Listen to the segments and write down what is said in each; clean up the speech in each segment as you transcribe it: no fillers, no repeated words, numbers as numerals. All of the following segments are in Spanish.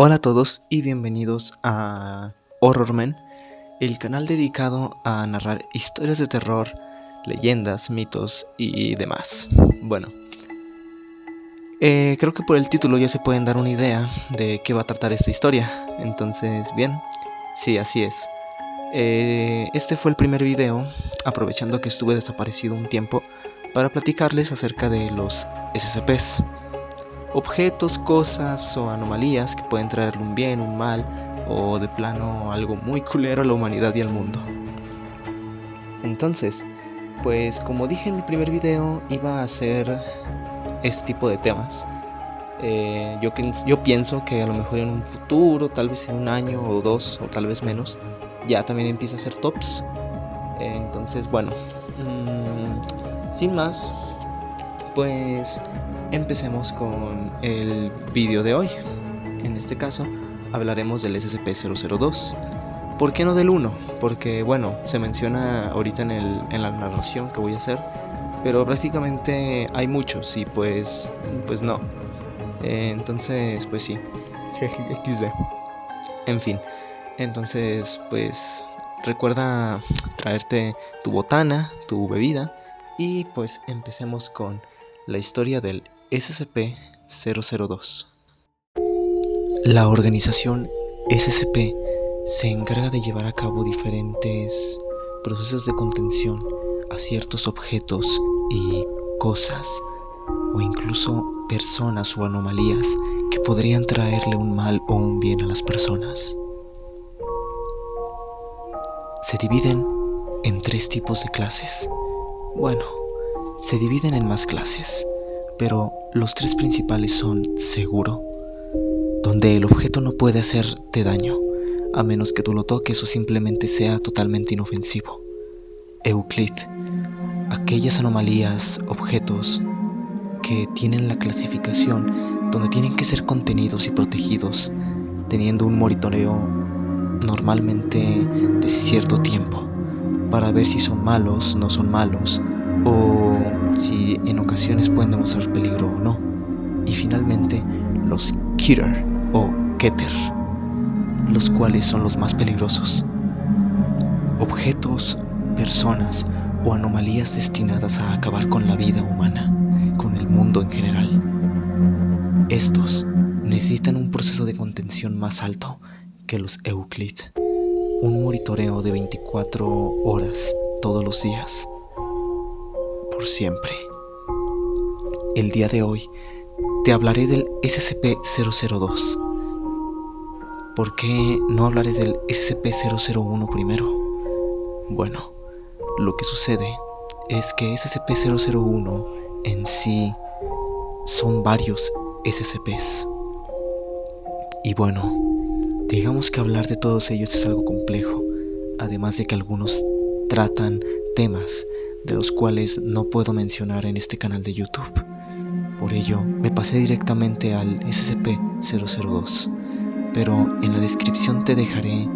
Hola a todos y bienvenidos a Horrormen, el canal dedicado a narrar historias de terror, leyendas, mitos y demás. Bueno, creo que por el título ya se pueden dar una idea de qué va a tratar esta historia. Entonces, bien, sí, así es. Este fue el primer video, aprovechando que estuve desaparecido un tiempo, para platicarles acerca de los SCPs. Objetos, cosas o anomalías que pueden traerle un bien, un mal o de plano algo muy culero a la humanidad y al mundo. Entonces, pues como dije en mi primer video, iba a hacer este tipo de temas. Yo pienso que a lo mejor en un futuro, tal vez en un año o dos o tal vez menos, ya también empieza a hacer tops. Entonces, bueno, sin más, pues empecemos con el vídeo de hoy. En este caso hablaremos del SCP-002. ¿Por qué no del 1? Porque bueno, se menciona ahorita en la narración que voy a hacer, pero prácticamente hay muchos y pues no. Entonces pues sí, XD. En fin, entonces pues recuerda traerte tu botana, tu bebida y pues empecemos con la historia del SCP-002. La organización SCP se encarga de llevar a cabo diferentes procesos de contención a ciertos objetos y cosas, o incluso personas o anomalías que podrían traerle un mal o un bien a las personas. Se dividen en 3 tipos de clases. Bueno, se dividen en más clases, pero los 3 principales son seguro, donde el objeto no puede hacerte daño, a menos que tú lo toques o simplemente sea totalmente inofensivo. Euclid, aquellas anomalías, objetos que tienen la clasificación donde tienen que ser contenidos y protegidos, teniendo un monitoreo normalmente de cierto tiempo, para ver si son malos, no son malos, o si en ocasiones pueden demostrar peligro o no. Y finalmente, los Keter o Keter, los cuales son los más peligrosos. Objetos, personas o anomalías destinadas a acabar con la vida humana, con el mundo en general. Estos necesitan un proceso de contención más alto que los Euclid, un monitoreo de 24 horas todos los días, por siempre. El día de hoy te hablaré del SCP-002. ¿Por qué no hablaré del SCP-001 primero? Bueno, lo que sucede es que SCP-001 en sí son varios SCPs. Y bueno, digamos que hablar de todos ellos es algo complejo, además de que algunos tratan temas de los cuales no puedo mencionar en este canal de YouTube. Por ello, me pasé directamente al SCP-002. Pero en la descripción te dejaré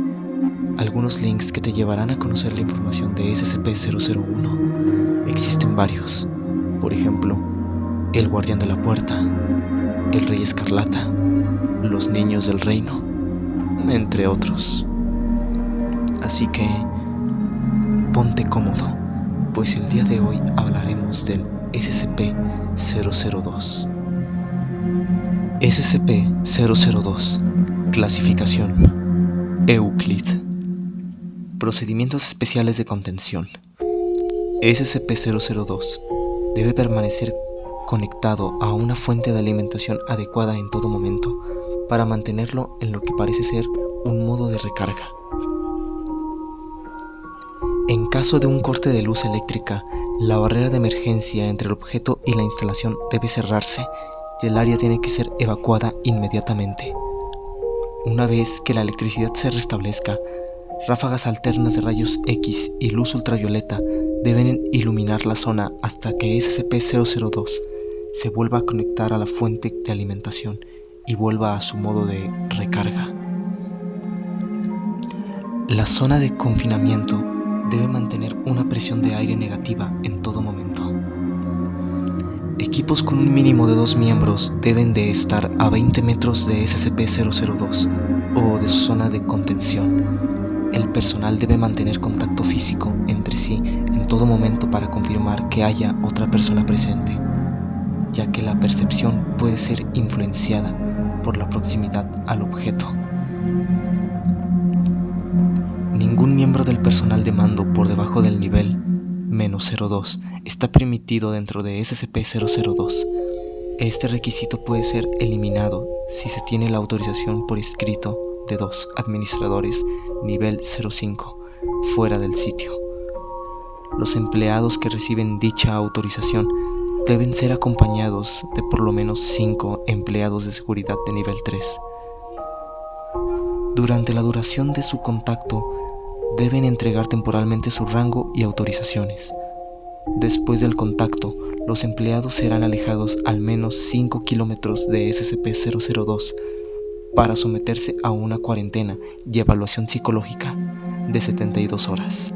algunos links que te llevarán a conocer la información de SCP-001. Existen varios, por ejemplo, el Guardián de la Puerta, el Rey Escarlata, los Niños del Reino, entre otros. Así que ponte cómodo, pues el día de hoy hablaremos del SCP-002. SCP-002. Clasificación: Euclid. Procedimientos especiales de contención. SCP-002 debe permanecer conectado a una fuente de alimentación adecuada en todo momento para mantenerlo en lo que parece ser un modo de recarga. En caso de un corte de luz eléctrica, la barrera de emergencia entre el objeto y la instalación debe cerrarse y el área tiene que ser evacuada inmediatamente. Una vez que la electricidad se restablezca, ráfagas alternas de rayos X y luz ultravioleta deben iluminar la zona hasta que SCP-002 se vuelva a conectar a la fuente de alimentación y vuelva a su modo de recarga. La zona de confinamiento debe mantener una presión de aire negativa en todo momento. Equipos con un mínimo de 2 miembros deben de estar a 20 metros de SCP-002 o de su zona de contención. El personal debe mantener contacto físico entre sí en todo momento para confirmar que haya otra persona presente, ya que la percepción puede ser influenciada por la proximidad al objeto. Ningún miembro del personal de mando por debajo del nivel -02 está permitido dentro de SCP-002. Este requisito puede ser eliminado si se tiene la autorización por escrito de 2 administradores nivel 05 fuera del sitio. Los empleados que reciben dicha autorización deben ser acompañados de por lo menos 5 empleados de seguridad de nivel 3. Durante la duración de su contacto, deben entregar temporalmente su rango y autorizaciones. Después del contacto, los empleados serán alejados al menos 5 kilómetros de SCP-002 para someterse a una cuarentena y evaluación psicológica de 72 horas.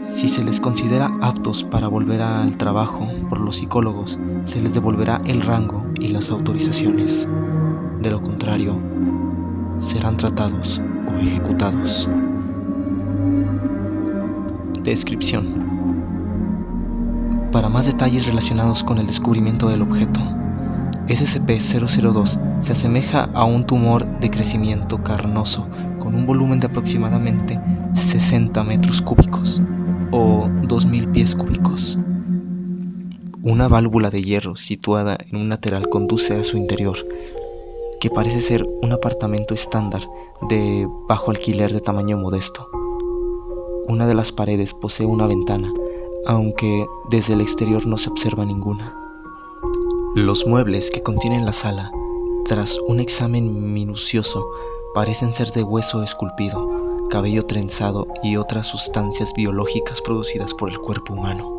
Si se les considera aptos para volver al trabajo por los psicólogos, se les devolverá el rango y las autorizaciones. De lo contrario, serán tratados o ejecutados. Descripción. Para más detalles relacionados con el descubrimiento del objeto, SCP-002 se asemeja a un tumor de crecimiento carnoso con un volumen de aproximadamente 60 metros cúbicos o 2000 pies cúbicos. Una válvula de hierro situada en un lateral conduce a su interior, que parece ser un apartamento estándar de bajo alquiler de tamaño modesto. Una de las paredes posee una ventana, aunque desde el exterior no se observa ninguna. Los muebles que contienen la sala, tras un examen minucioso, parecen ser de hueso esculpido, cabello trenzado y otras sustancias biológicas producidas por el cuerpo humano.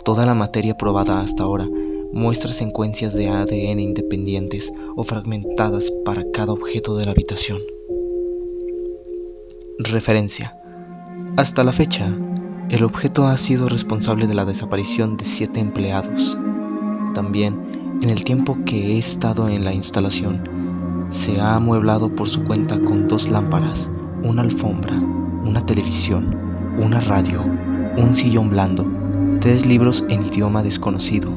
Toda la materia probada hasta ahora muestra secuencias de ADN independientes o fragmentadas para cada objeto de la habitación. Referencia. Hasta la fecha, el objeto ha sido responsable de la desaparición de 7 empleados. También, en el tiempo que he estado en la instalación, se ha amueblado por su cuenta con 2 lámparas, una alfombra, una televisión, una radio, un sillón blando, 3 libros en idioma desconocido,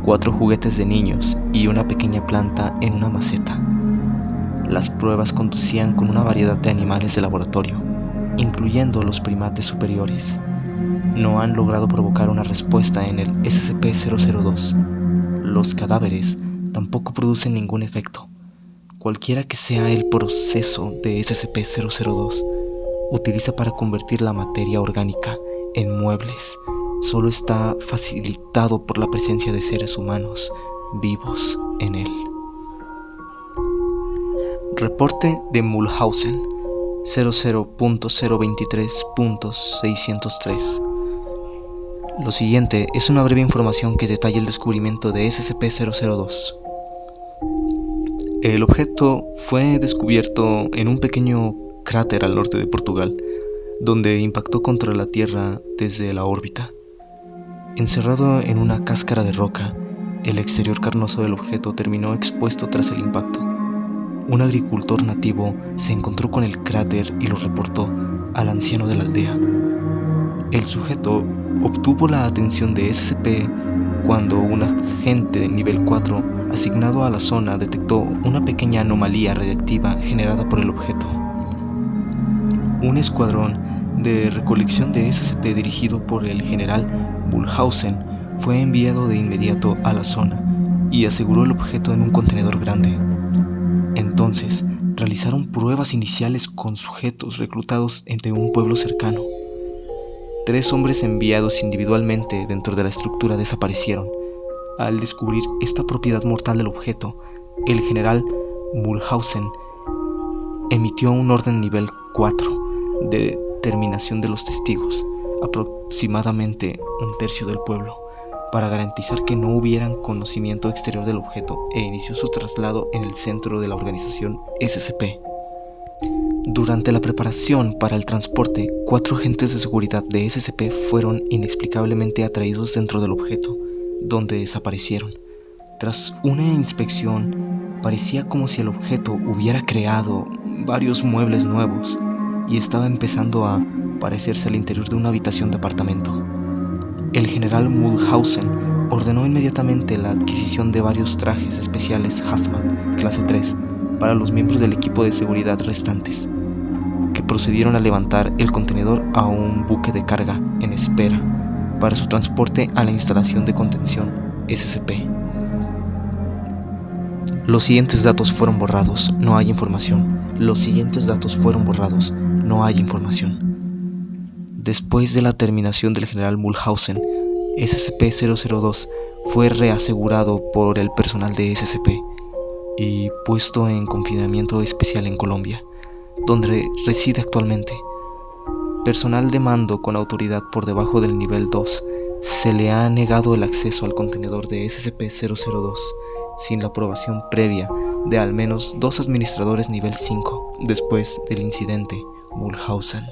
4 juguetes de niños y una pequeña planta en una maceta. Las pruebas conducían con una variedad de animales de laboratorio, incluyendo los primates superiores. No han logrado provocar una respuesta en el SCP-002. Los cadáveres tampoco producen ningún efecto. Cualquiera que sea el proceso de SCP-002, utiliza para convertir la materia orgánica en muebles. Solo está facilitado por la presencia de seres humanos vivos en él. Reporte de Mulhausen 00.023.603. Lo siguiente es una breve información que detalla el descubrimiento de SCP-002. El objeto fue descubierto en un pequeño cráter al norte de Portugal, donde impactó contra la Tierra desde la órbita. Encerrado en una cáscara de roca, el exterior carnoso del objeto terminó expuesto tras el impacto. Un agricultor nativo se encontró con el cráter y lo reportó al anciano de la aldea. El sujeto obtuvo la atención de SCP cuando un agente de nivel 4 asignado a la zona detectó una pequeña anomalía radiactiva generada por el objeto. Un escuadrón de recolección de SCP dirigido por el general Mulhausen fue enviado de inmediato a la zona y aseguró el objeto en un contenedor grande. Entonces, realizaron pruebas iniciales con sujetos reclutados de un pueblo cercano. 3 hombres enviados individualmente dentro de la estructura desaparecieron. Al descubrir esta propiedad mortal del objeto, el general Mulhausen emitió un orden nivel 4 de determinación de los testigos, aproximadamente un tercio del pueblo, para garantizar que no hubieran conocimiento exterior del objeto, e inició su traslado en el centro de la organización SCP. Durante la preparación para el transporte, 4 agentes de seguridad de SCP fueron inexplicablemente atraídos dentro del objeto, donde desaparecieron. Tras una inspección, parecía como si el objeto hubiera creado varios muebles nuevos y estaba empezando a parecerse al interior de una habitación de apartamento. El general Mulhausen ordenó inmediatamente la adquisición de varios trajes especiales Hazmat clase 3 para los miembros del equipo de seguridad restantes, que procedieron a levantar el contenedor a un buque de carga en espera para su transporte a la instalación de contención SCP. Los siguientes datos fueron borrados, no hay información. Los siguientes datos fueron borrados, no hay información. Después de la terminación del general Mulhausen, SCP-002 fue reasegurado por el personal de SCP y puesto en confinamiento especial en Colombia, donde reside actualmente. Personal de mando con autoridad por debajo del nivel 2 se le ha negado el acceso al contenedor de SCP-002 sin la aprobación previa de al menos 2 administradores nivel 5 después del incidente Mulhausen.